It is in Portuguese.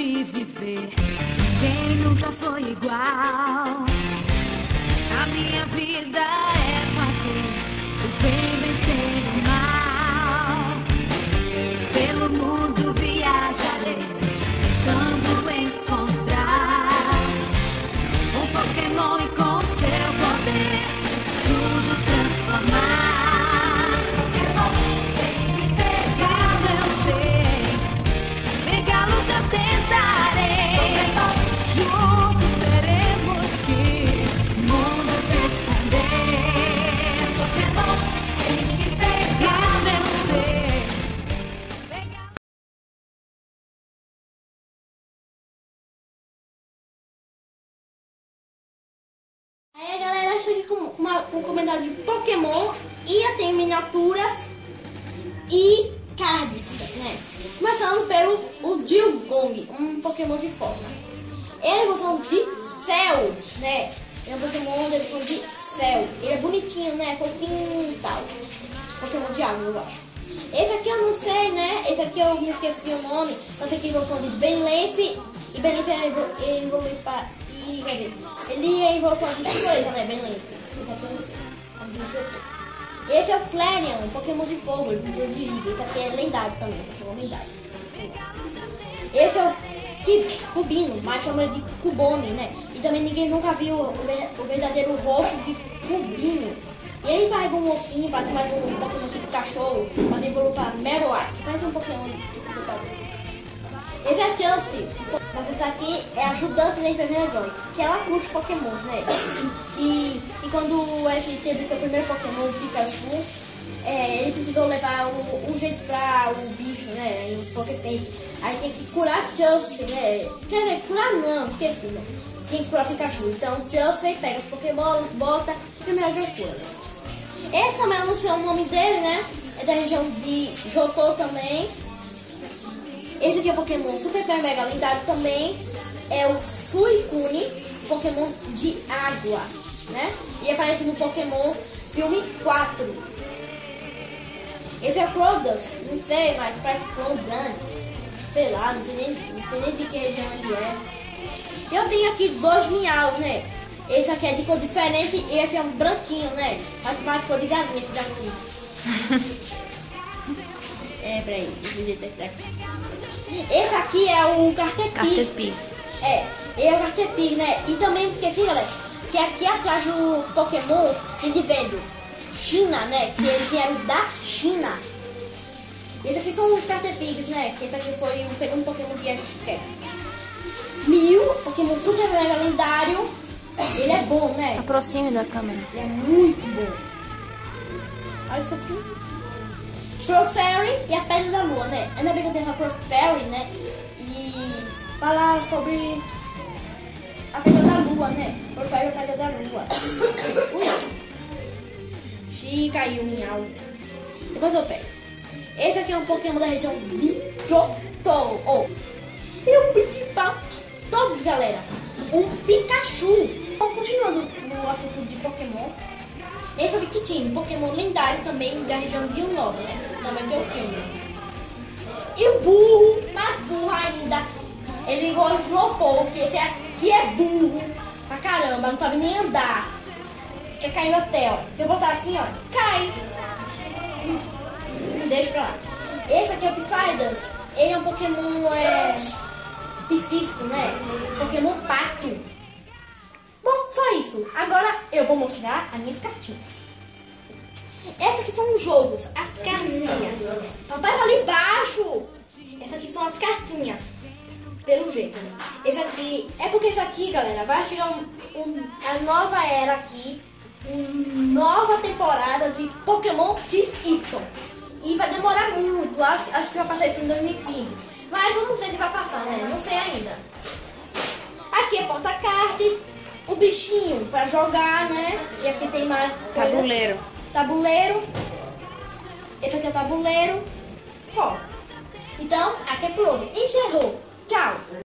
de viver. Quem nunca foi igual? A minha vida é fazer o bem vencer o mal. Pelo mundo viajarei, tentando encontrar um Pokémon e com seu poder tudo transformar. Pokémon tem que pegar, eu sei, pegá-los eu tentarei. Juntos teremos que o mundo responder. Pokémon tem que pegar, eu sei. Aí a galera está aqui com um comentário de Pokémon e tem miniaturas e cards, né? Começando pelo o Dilgong, um Pokémon de forma. Ele é versão de céu, né? É um Pokémon da versão de céu. Ele é bonitinho, né? Fofinho e tal. Pokémon de água, eu acho. Esse aqui eu não sei, né? Esse aqui eu me esqueci o nome. Mas aqui é versão de Benlenf. E Benlenf é evoluído para... Quer dizer, ele é evolução de Choreza, né? Benlenf. Esse aqui eu não sei. Esse é o Flareon, um Pokémon de fogo. Ele precisa de Iga. Esse aqui é lendário também, Pokémon lendário. Esse é o Cubino, mas chama ele de Cubone, né? E também ninguém nunca viu o verdadeiro rosto de Cubino. E ele carrega um ossinho, parece mais um Pokémon tipo cachorro, mas evolui para Marowak, parece um Pokémon tipo lutador. Esse é Chelsea, mas esse aqui é ajudante da enfermeira Joy, que ela curte os Pokémons, né? E quando o Ash teve seu primeiro Pokémon, o Pikachu, ele precisou levar um jeito para o bicho, né? Em Pokétempo. Aí tem que curar Chelsea, né? Quer dizer, curar não, esqueci, né? Tem que curar Pikachu. Então Chelsea pega os Pokémons, bota e primeiro já cura. Esse também eu não sei o nome dele, né? É da região de Johto também. Esse aqui é o Pokémon Super Mega lendário também. É o Suicune, Pokémon de água, né? E aparece no Pokémon Filme 4. Esse é o Crowdus, não sei, mas parece Crowdus. Sei lá, não sei nem de que região ele é. Eu tenho aqui dois Meows, né? Esse aqui é de cor diferente e esse é um branquinho, né? Mas mais cor de galinha esse daqui. Peraí, deixa eu ver esse daqui. Esse aqui é o Caterpie. Ele é o Caterpie, né? E também me esqueci, galera, que aqui atrás dos Pokémon tem de vendo China, né? Que eles vieram da China. Esse aqui são os Caterpies, né? Que esse aqui foi o segundo Pokémon de Ash. Mew, Pokémon super mega lendário. Ele é bom, né? Aproxime da câmera. Ele é muito bom. Olha isso aqui. Profairy e a Pedra da Lua, né? Ainda bem que eu tenho essa Profairy, né? E falar sobre a Pedra da Lua, né? Profairy e a Pedra da Lua. Ui. Xiii, caiu o Miau. Depois eu pego. Esse aqui é um Pokémon da região de Johto. E o principal de todos, galera, um Pikachu. Bom, continuando no assunto de Pokémon, esse é o Victini, Pokémon lendário também da região de Unova, né? Também tem o filme. E o burro, mais burro ainda, ele igual o Slowpoke, esse aqui é burro pra caramba, não sabe nem andar. Fica caindo até, ó. Se eu botar assim, ó, cai. Deixa pra lá. Esse aqui é o Psyduck. Ele é um Pokémon psíquico, né? Pokémon pato. Bom, só isso. Agora eu vou mostrar as minhas cartinhas. Essas aqui são os jogos, as cartinhas. Então pega ali embaixo. Essas aqui são as cartinhas. Pelo jeito, né? Esse aqui, é porque isso aqui, galera, vai chegar a nova era aqui. Nova temporada de Pokémon XY. E vai demorar muito, acho que vai passar isso em 2015. Mas eu não sei se vai passar, né? Não sei ainda. Aqui é porta-cartas, o bichinho pra jogar, né? E aqui tem mais Tabuleiro. Tabuleiro. Esse aqui é tabuleiro. Só. Então, aqui é pronto. Encerrou. Tchau.